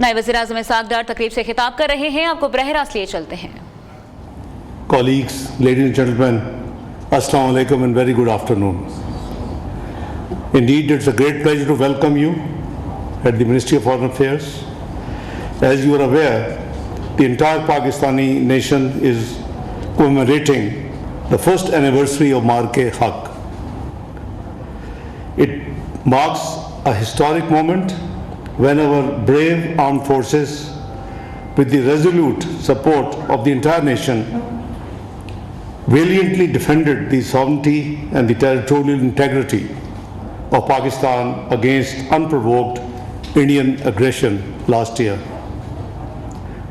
नायब वज़ीर-ए-आज़म इशाक़ डार तकरीब से खिताब कर रहे हैं। आपको बरह रास्त लिए चलते हैं। Colleagues, ladies and gentlemen, Assalamu alaikum and very good afternoon. Indeed, it's a great pleasure to welcome you at the Ministry of Foreign Affairs. As you are aware, the entire Pakistani nation is commemorating the first anniversary of Youm-e-Marka-e-Haq. It marks a historic moment when our brave armed forces, with the resolute support of the entire nation, valiantly defended the sovereignty and the territorial integrity of Pakistan against unprovoked Indian aggression last year.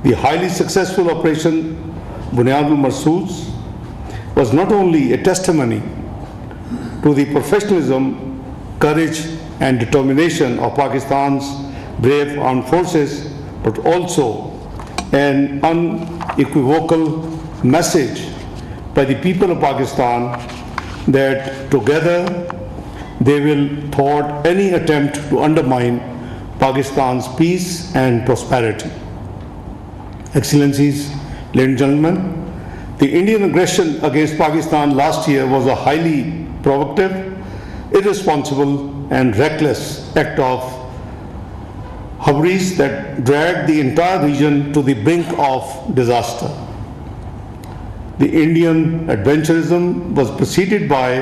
The highly successful Operation Bunyadul Marsoos was not only a testimony to the professionalism, courage and determination of Pakistan's brave armed forces, but also an unequivocal message by the people of Pakistan that together they will thwart any attempt to undermine Pakistan's peace and prosperity. Excellencies, ladies and gentlemen, the Indian aggression against Pakistan last year was a highly provocative, irresponsible and reckless act of hubris that dragged the entire region to the brink of disaster. The Indian adventurism was preceded by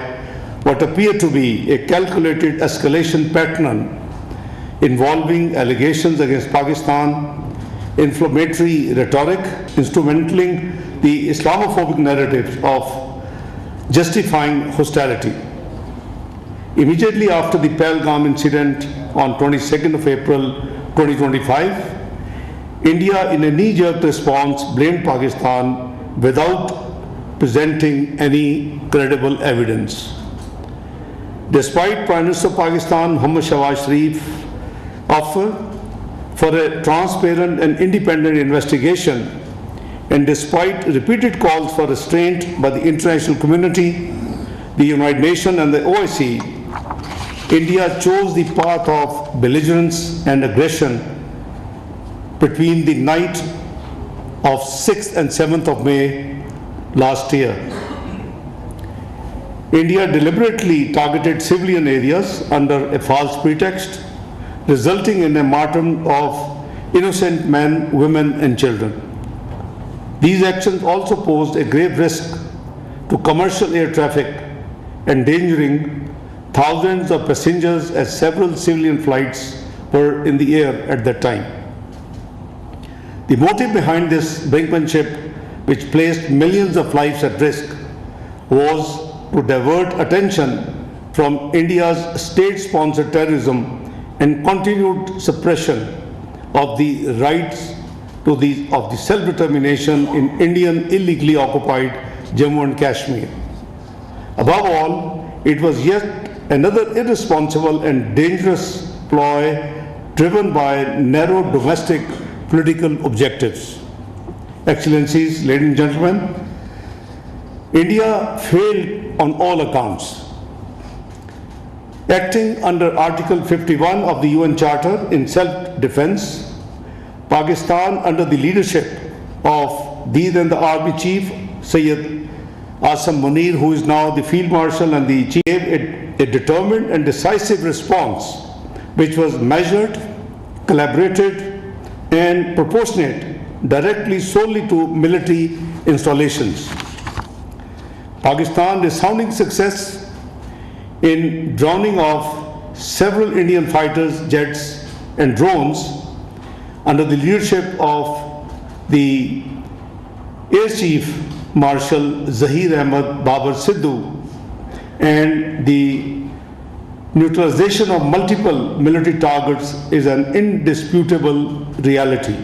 what appeared to be a calculated escalation pattern involving allegations against Pakistan, inflammatory rhetoric, instrumenting the Islamophobic narratives of justifying hostility. Immediately after the Pahalgam incident on 22nd of April 2025, India in a knee-jerk response blamed Pakistan without presenting any credible evidence. Despite Prime Minister of Pakistan Mohammad Shahbaz Sharif's offer for a transparent and independent investigation, and despite repeated calls for restraint by the international community, the United Nations and the OIC, India chose the path of belligerence and aggression between the night of 6th and 7th of May last year. India deliberately targeted civilian areas under a false pretext, resulting in a martyrdom of innocent men, women and children. These actions also posed a grave risk to commercial air traffic, endangering thousands of passengers as several civilian flights were in the air at that time. The motive behind this brinkmanship, which placed millions of lives at risk, was to divert attention from India's state-sponsored terrorism and continued suppression of the rights of the self-determination in Indian illegally occupied Jammu and Kashmir. Above all, it was yet another irresponsible and dangerous ploy driven by narrow domestic political objectives. Excellencies, ladies and gentlemen, India failed on all accounts. Acting under Article 51 of the UN Charter in self-defense, Pakistan, under the leadership of the then the Army Chief Sayyid Asam Munir, who is now the Field Marshal and the Chief, gave a determined and decisive response which was measured, collaborated and proportionate directly solely to military installations. Pakistan resounding success in drowning off several Indian fighters, jets and drones under the leadership of the Air Chief Marshal Zahir Ahmad Babar Sidhu, and the neutralization of multiple military targets is an indisputable reality.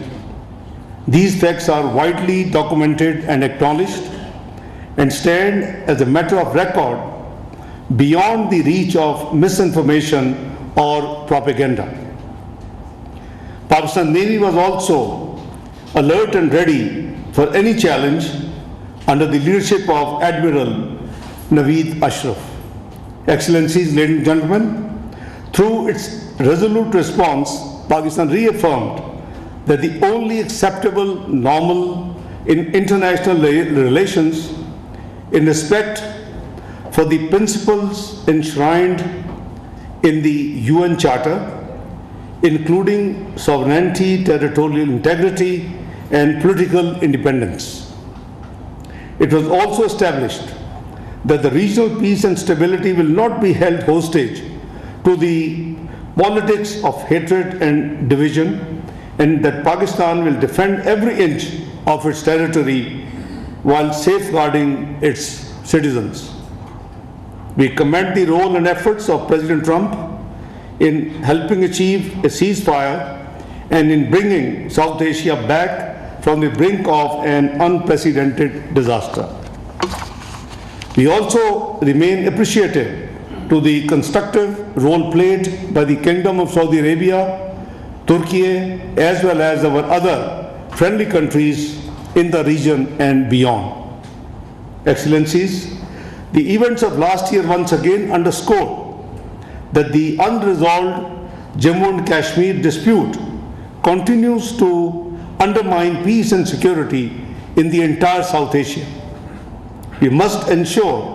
These facts are widely documented and acknowledged and stand as a matter of record beyond the reach of misinformation or propaganda. Pakistan Navy was also alert and ready for any challenge under the leadership of Admiral Naveed Ashraf. Excellencies, ladies and gentlemen, through its resolute response, Pakistan reaffirmed that the only acceptable normal in international relations in respect for the principles enshrined in the UN Charter, including sovereignty, territorial integrity, and political independence. It was also established that the regional peace and stability will not be held hostage to the politics of hatred and division, and that Pakistan will defend every inch of its territory while safeguarding its citizens. We commend the role and efforts of President Trump in helping achieve a ceasefire and in bringing South Asia back from the brink of an unprecedented disaster. We also remain appreciative to the constructive role played by the Kingdom of Saudi Arabia, Turkey, as well as our other friendly countries in the region and beyond. Excellencies, the events of last year once again underscore that the unresolved Jammu and Kashmir dispute continues to undermine peace and security in the entire South Asia. We must ensure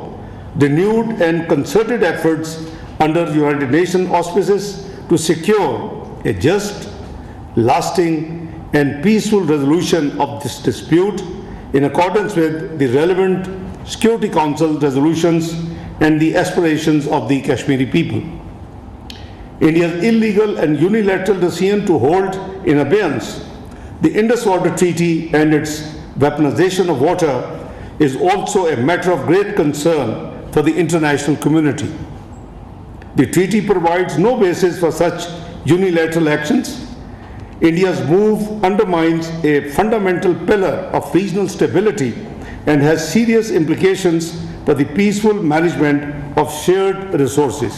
renewed and concerted efforts under United Nations auspices to secure a just, lasting, and peaceful resolution of this dispute in accordance with the relevant Security Council resolutions and the aspirations of the Kashmiri people. India's illegal and unilateral decision to hold in abeyance the Indus Water Treaty and its weaponization of water is also a matter of great concern for the international community. The treaty provides no basis for such unilateral actions. India's move undermines a fundamental pillar of regional stability and has serious implications for the peaceful management of shared resources.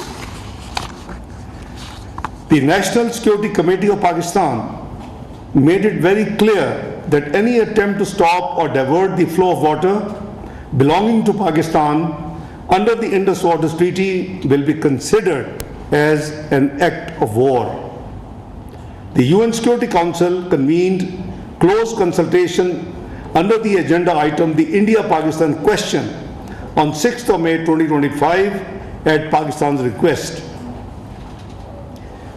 The National Security Committee of Pakistan made it very clear that any attempt to stop or divert the flow of water belonging to Pakistan under the Indus Water Treaty will be considered as an act of war. The UN Security Council convened close consultation under the agenda item, the India-Pakistan question, on 6th of May 2025 at Pakistan's request.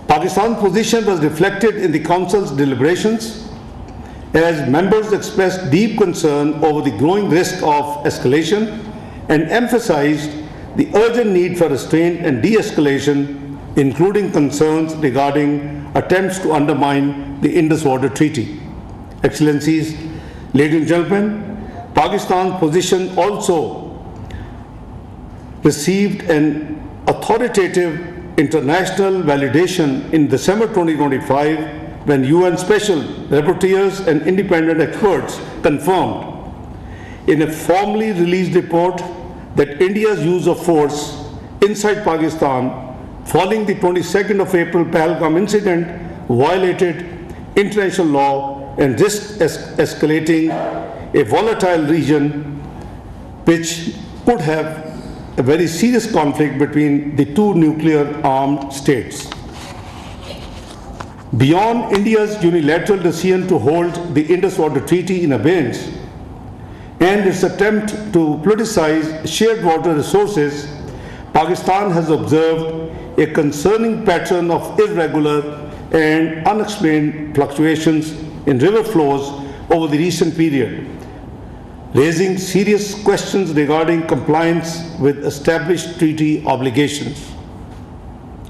Pakistan's position was reflected in the Council's deliberations as members expressed deep concern over the growing risk of escalation and emphasized the urgent need for restraint and de-escalation, including concerns regarding attempts to undermine the Indus Water Treaty. Excellencies, ladies and gentlemen, Pakistan's position also received an authoritative international validation in December 2025 when UN special rapporteurs and independent experts confirmed in a formally released report that India's use of force inside Pakistan following the 22nd of April Pahalgam incident violated international law and risked escalating a volatile region which could have a very serious conflict between the two nuclear armed states. Beyond India's unilateral decision to hold the Indus Water Treaty in abeyance and its attempt to politicize shared water resources, Pakistan has observed a concerning pattern of irregular and unexplained fluctuations in river flows over the recent period, raising serious questions regarding compliance with established treaty obligations.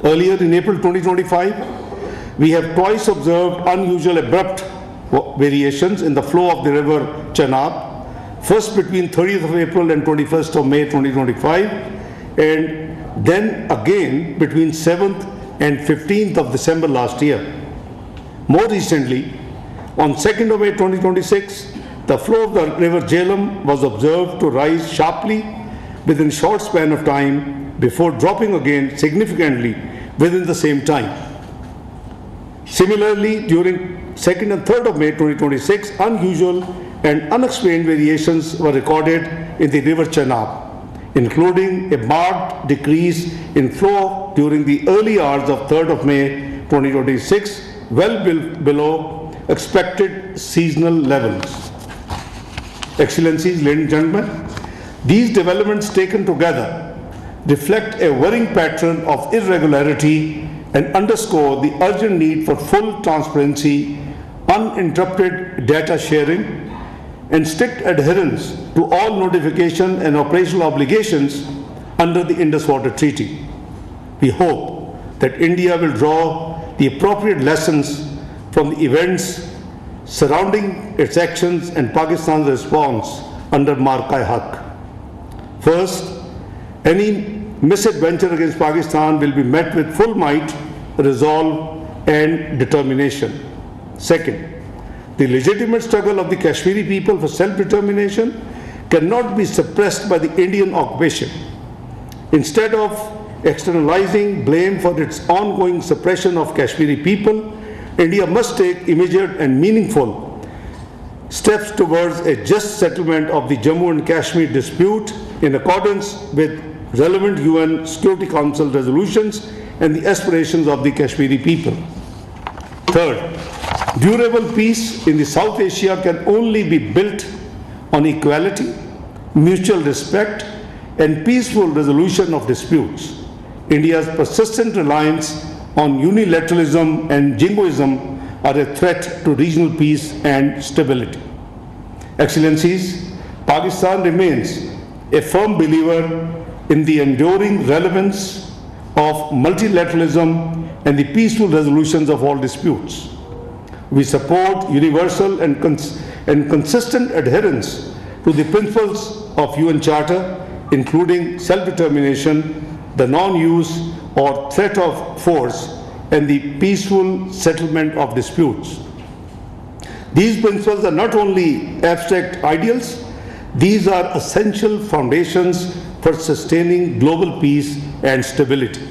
Earlier in April 2025, we have twice observed unusual abrupt variations in the flow of the river Chenab, first between 30th of April and 21st of May 2025, and then again between 7th and 15th of December last year. More recently, on 2nd of May 2026, the flow of the river Jhelum was observed to rise sharply within a short span of time before dropping again significantly within the same time. Similarly, during 2nd and 3rd of May 2026, unusual and unexplained variations were recorded in the river Chenab, including a marked decrease in flow during the early hours of 3rd of May 2026, well below expected seasonal levels. Excellencies, ladies and gentlemen, these developments taken together reflect a worrying pattern of irregularity and underscore the urgent need for full transparency, uninterrupted data sharing, and strict adherence to all notification and operational obligations under the Indus Water Treaty. We hope that India will draw the appropriate lessons from the events surrounding its actions and Pakistan's response under Marka-e-Haq. First, any misadventure against Pakistan will be met with full might, resolve, and determination. Second, the legitimate struggle of the Kashmiri people for self-determination cannot be suppressed by the Indian occupation. Instead of externalizing blame for its ongoing suppression of Kashmiri people, India must take immediate and meaningful steps towards a just settlement of the Jammu and Kashmir dispute in accordance with relevant UN Security Council resolutions and the aspirations of the Kashmiri people. Third, durable peace in the South Asia can only be built on equality, mutual respect, and peaceful resolution of disputes. India's persistent reliance on unilateralism and jingoism are a threat to regional peace and stability. Excellencies, Pakistan remains a firm believer in the enduring relevance of multilateralism and the peaceful resolutions of all disputes. We support universal and consistent adherence to the principles of UN Charter, including self-determination, the non-use or threat of force, and the peaceful settlement of disputes. These principles are not only abstract ideals, these are essential foundations for sustaining global peace and stability.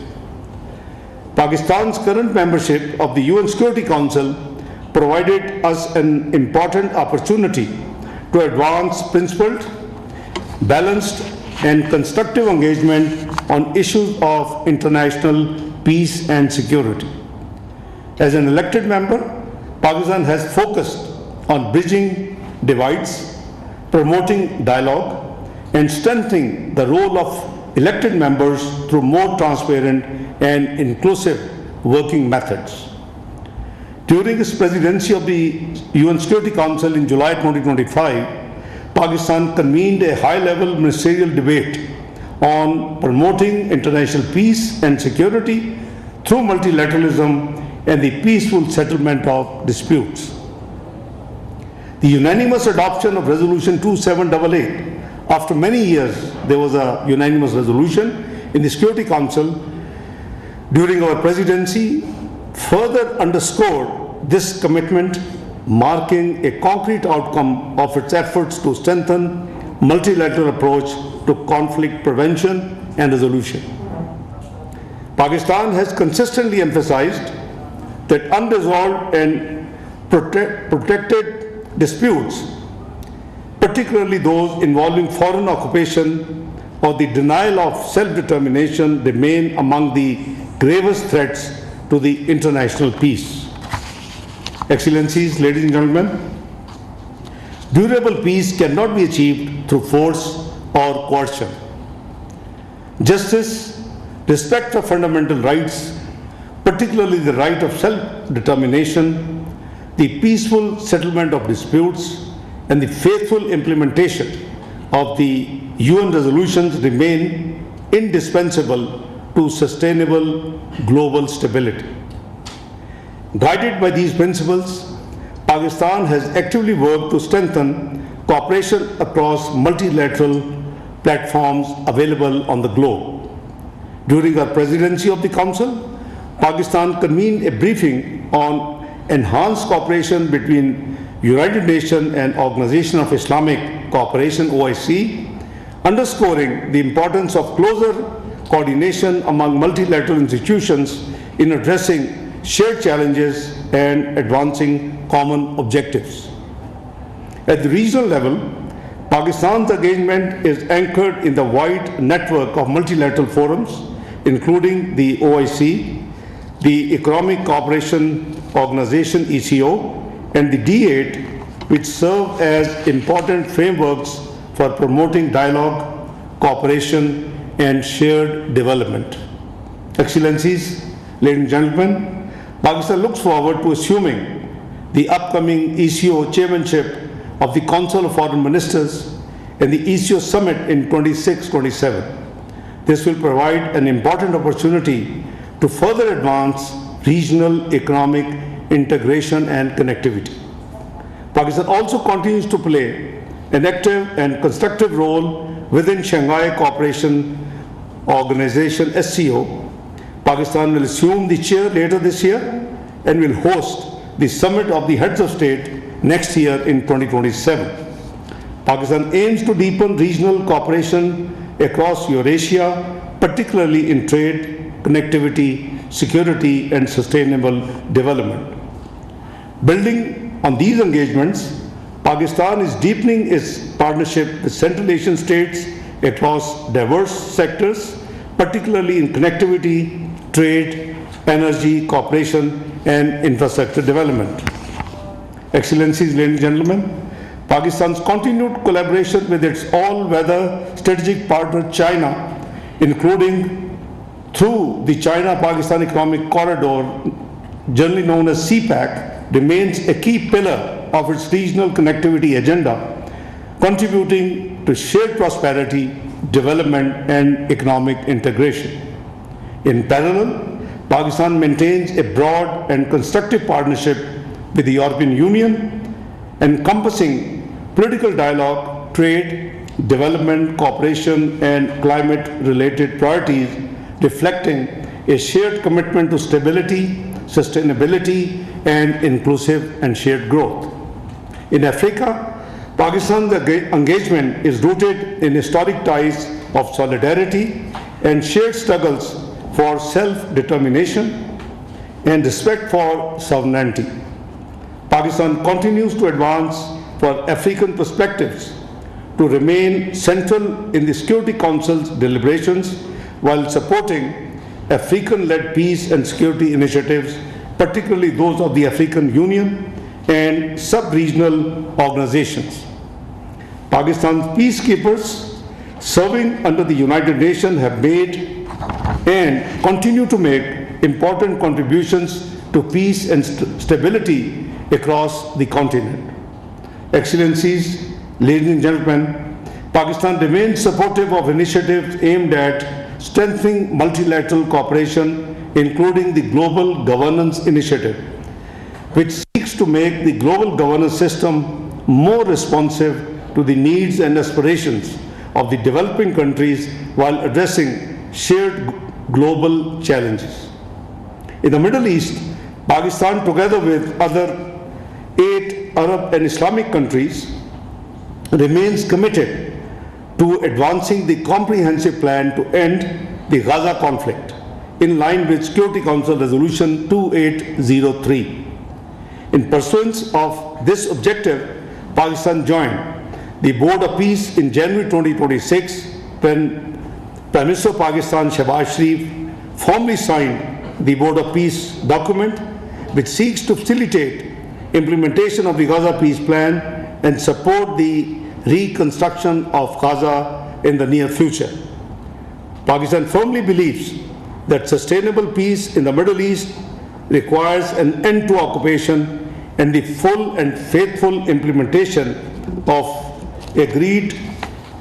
Pakistan's current membership of the UN Security Council provided us an important opportunity to advance principled, balanced, and constructive engagement on issues of international peace and security. As an elected member, Pakistan has focused on bridging divides, promoting dialogue, and strengthening the role of elected members through more transparent and inclusive working methods. During its presidency of the UN Security Council in July 2025, Pakistan convened a high-level ministerial debate on promoting international peace and security through multilateralism and the peaceful settlement of disputes. The unanimous adoption of Resolution 2788, after many years there was a unanimous resolution in the Security Council during our presidency, further underscored this commitment, marking a concrete outcome of its efforts to strengthen multilateral approach to conflict prevention and resolution. Pakistan has consistently emphasized that unresolved and protected disputes, particularly those involving foreign occupation or the denial of self-determination, remain among the gravest threats to the international peace. Excellencies, ladies and gentlemen, durable peace cannot be achieved through force or coercion. Justice, respect for fundamental rights, particularly the right of self-determination, the peaceful settlement of disputes, and the faithful implementation of the UN resolutions remain indispensable to sustainable global stability. Guided by these principles, Pakistan has actively worked to strengthen cooperation across multilateral platforms available on the globe. During our presidency of the Council, Pakistan convened a briefing on enhanced cooperation between United Nations and Organization of Islamic Cooperation (OIC), underscoring the importance of closer coordination among multilateral institutions in addressing shared challenges and advancing common objectives. At the regional level, Pakistan's engagement is anchored in the wide network of multilateral forums, including the OIC, the Economic Cooperation Organization (ECO), and the D8, which serve as important frameworks for promoting dialogue, cooperation, and shared development. Excellencies, ladies and gentlemen, Pakistan looks forward to assuming the upcoming ECO chairmanship of the Council of Foreign Ministers and the ECO Summit in 26-27. This will provide an important opportunity to further advance regional economic integration and connectivity. Pakistan also continues to play an active and constructive role within Shanghai Cooperation Organization (SCO). Pakistan will assume the chair later this year and will host the summit of the heads of state next year in 2027. Pakistan aims to deepen regional cooperation across Eurasia, particularly in trade, connectivity, security, and sustainable development. Building on these engagements, Pakistan is deepening its partnership with Central Asian states across diverse sectors, particularly in connectivity, trade, energy, cooperation, and infrastructure development. Excellencies, ladies and gentlemen, Pakistan's continued collaboration with its all-weather strategic partner China, including through the China-Pakistan Economic Corridor, generally known as CPEC, remains a key pillar of its regional connectivity agenda, contributing to shared prosperity, development, and economic integration. In parallel, Pakistan maintains a broad and constructive partnership with the European Union, encompassing political dialogue, trade, development, cooperation, and climate-related priorities, reflecting a shared commitment to stability, sustainability, and inclusive and shared growth. In Africa, Pakistan's engagement is rooted in historic ties of solidarity and shared struggles for self-determination and respect for sovereignty. Pakistan continues to advance for African perspectives to remain central in the Security Council's deliberations while supporting African-led peace and security initiatives, particularly those of the African Union and sub-regional organizations. Pakistan's peacekeepers serving under the United Nations have made and continue to make important contributions to peace and stability across the continent. Excellencies, ladies and gentlemen, Pakistan remains supportive of initiatives aimed at strengthening multilateral cooperation, including the Global Governance Initiative, which seeks to make the global governance system more responsive to the needs and aspirations of the developing countries while addressing shared global challenges. In the Middle East, Pakistan, together with other 8 Arab and Islamic countries, remains committed to advancing the comprehensive plan to end the Gaza conflict in line with Security Council Resolution 2803. In pursuance of this objective, Pakistan joined the Board of Peace in January 2026 when Prime Minister of Pakistan Shehbaz Sharif formally signed the Board of Peace document, which seeks to facilitate implementation of the Gaza peace plan and support the reconstruction of Gaza in the near future. Pakistan firmly believes that sustainable peace in the Middle East requires an end to occupation and the full and faithful implementation of agreed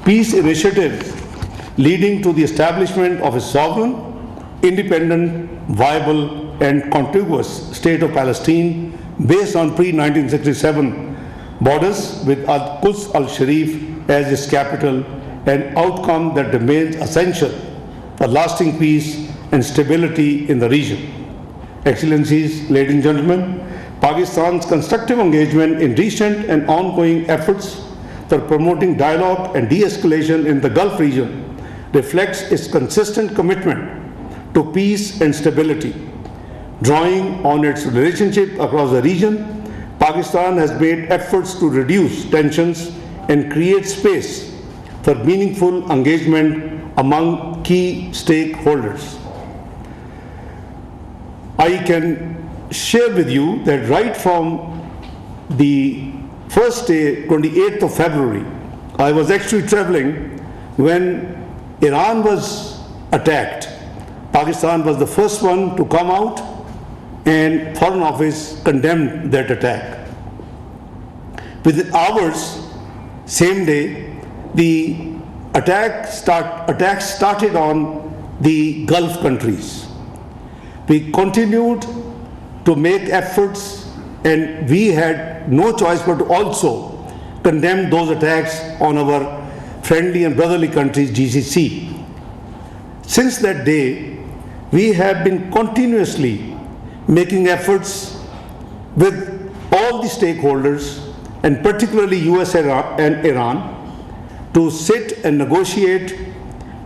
peace initiatives leading to the establishment of a sovereign, independent, viable, and contiguous state of Palestine based on pre-1967 borders with Al-Quds al-Sharif as its capital, an outcome that remains essential for lasting peace and stability in the region. Excellencies, ladies and gentlemen, Pakistan's constructive engagement in recent and ongoing efforts for promoting dialogue and de-escalation in the Gulf region reflects its consistent commitment to peace and stability. Drawing on its relationship across the region, Pakistan has made efforts to reduce tensions and create space for meaningful engagement among key stakeholders. I can share with you that right from the first day, 28th of February, I was actually traveling when Iran was attacked. Pakistan was the first one to come out, and Foreign Office condemned that attack. Within hours, same day, the attack started on the Gulf countries. We continued to make efforts, and we had no choice but to also condemn those attacks on our friendly and brotherly countries, GCC. Since that day, we have been continuously making efforts with all the stakeholders, and particularly US and Iran, to sit and negotiate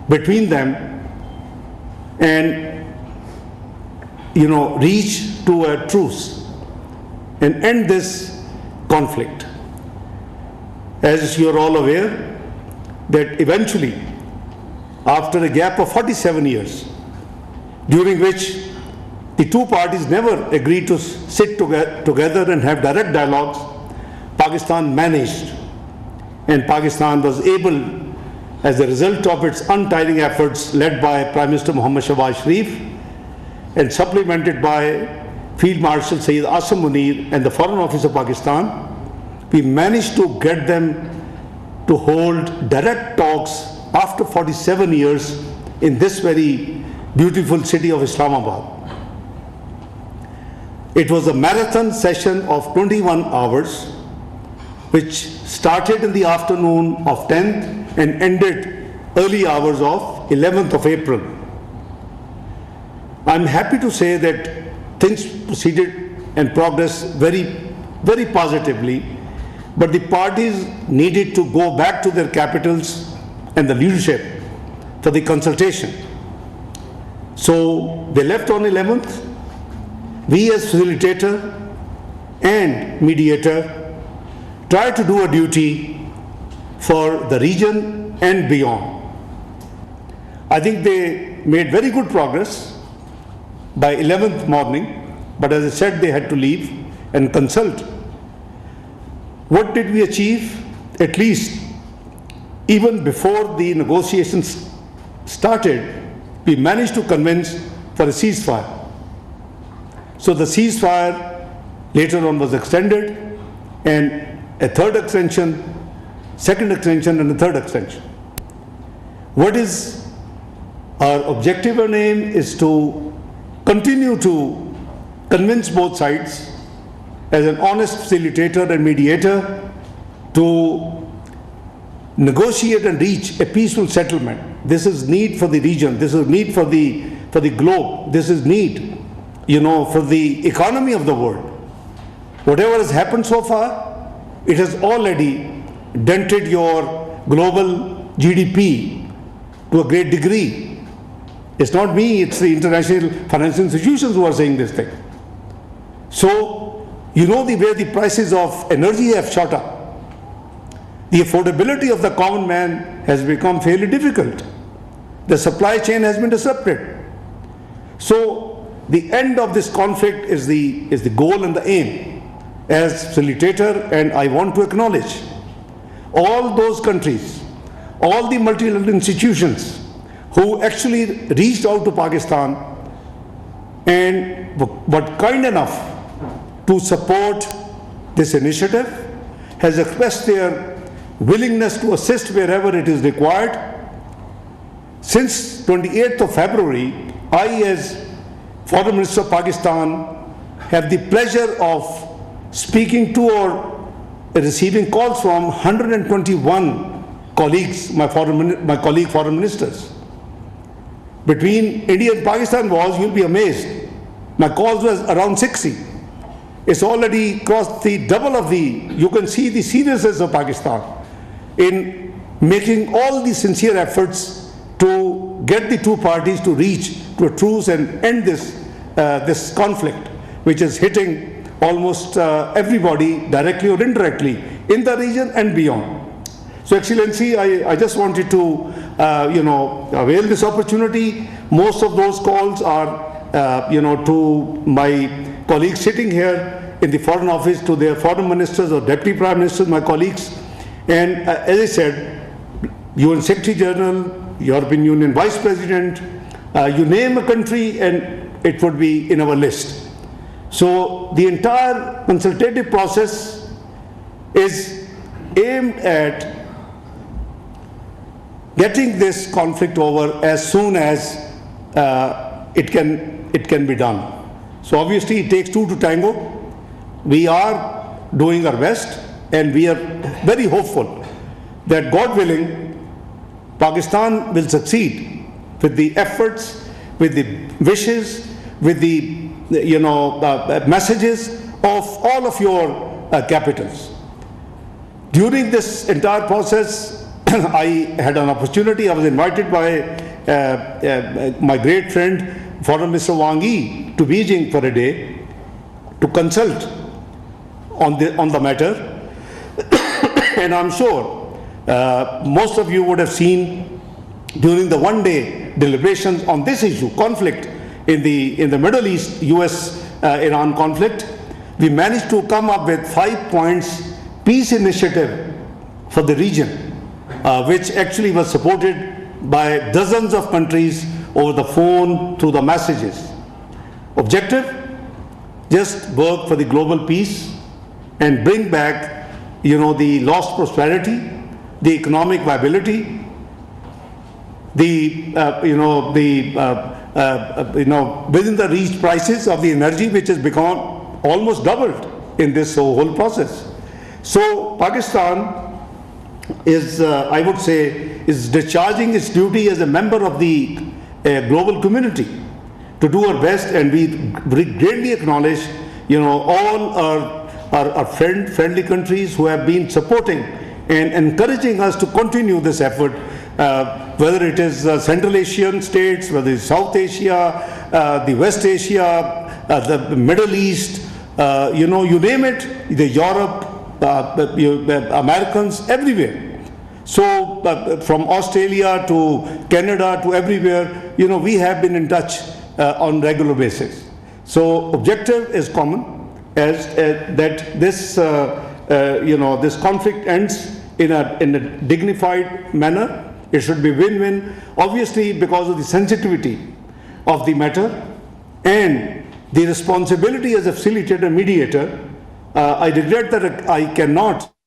between them and reach to a truce and end this conflict. As you are all aware, that eventually, after a gap of 47 years, during which the two parties never agreed to sit together and have direct dialogues, Pakistan managed, and Pakistan was able, as a result of its untiring efforts led by Prime Minister Muhammad Shahbaz Sharif and supplemented by Field Marshal Sayyid Asim Munir and the Foreign Office of Pakistan, we managed to get them to hold direct talks after 47 years in this very beautiful city of Islamabad. It was a marathon session of 21 hours, which started in the afternoon of 10th and ended early hours of 11th of April. I'm happy to say that things proceeded and progressed very positively, but the parties needed to go back to their capitals and the leadership for the consultation. So they left on 11th. We as facilitator and mediator tried to do a duty for the region and beyond. I think they made very good progress by 11th morning, but as I said, they had to leave and consult. What did we achieve? At least, even before the negotiations started, we managed to convince for a ceasefire. So the ceasefire later on was extended, and a third extension, second extension, and a third extension. What is our objective and aim is to continue to convince both sides as an honest facilitator and mediator to negotiate and reach a peaceful settlement. This is need for the region, this is need for the globe, this is need, for the economy of the world. Whatever has happened so far, it has already dented your global GDP to a great degree. It's not me, it's the international financial institutions who are saying this thing. So, the way the prices of energy have shot up. The affordability of the common man has become fairly difficult. The supply chain has been disrupted. So, the end of this conflict is the goal and the aim. As facilitator, and I want to acknowledge all those countries, all the multilateral institutions who actually reached out to Pakistan and were kind enough to support this initiative, has expressed their willingness to assist wherever it is required. Since 28th of February, I as Foreign Minister of Pakistan have the pleasure of speaking to or receiving calls from 121 colleagues, my colleague foreign ministers. Between India and Pakistan you'll be amazed, my calls was around 60. It's already crossed the double of you can see the seriousness of Pakistan in making all the sincere efforts to get the two parties to reach to a truce and end this conflict, which is hitting almost everybody directly or indirectly in the region and beyond. So Excellency, I just wanted to avail this opportunity. Most of those calls are to my colleagues sitting here, in the Foreign Office to their foreign ministers or deputy prime ministers, my colleagues. And as I said, UN Secretary General, European Union Vice President, you name a country and it would be in our list. So the entire consultative process is aimed at getting this conflict over as soon as it can be done. So obviously it takes two to tango. We are doing our best and we are very hopeful that, God willing, Pakistan will succeed with the efforts, with the wishes, with the messages of all of your capitals. During this entire process, I had an opportunity. I was invited by my great friend, Foreign Minister Wang Yi, to Beijing for a day to consult on the matter. And I'm sure most of you would have seen during the one-day deliberations on this issue, conflict in the Middle East, US-Iran conflict, we managed to come up with 5 points peace initiative for the region, which actually was supported by dozens of countries over the phone, through the messages. Objective: just work for the global peace and bring back, the lost prosperity, the economic viability, within the reached prices of the energy, which has become almost doubled in this whole process. So Pakistan is, I would say, is discharging its duty as a member of the global community to do our best, and we greatly acknowledge, all our friendly countries who have been supporting and encouraging us to continue this effort, whether it is Central Asian states, whether it's South Asia, the West Asia, the Middle East, you name it, the Europe, Americans, everywhere. So from Australia to Canada to everywhere, we have been in touch on regular basis. So objective is common, as that this this conflict ends in a dignified manner. It should be win-win, obviously, because of the sensitivity of the matter and the responsibility as a facilitator, mediator. I regret that I cannot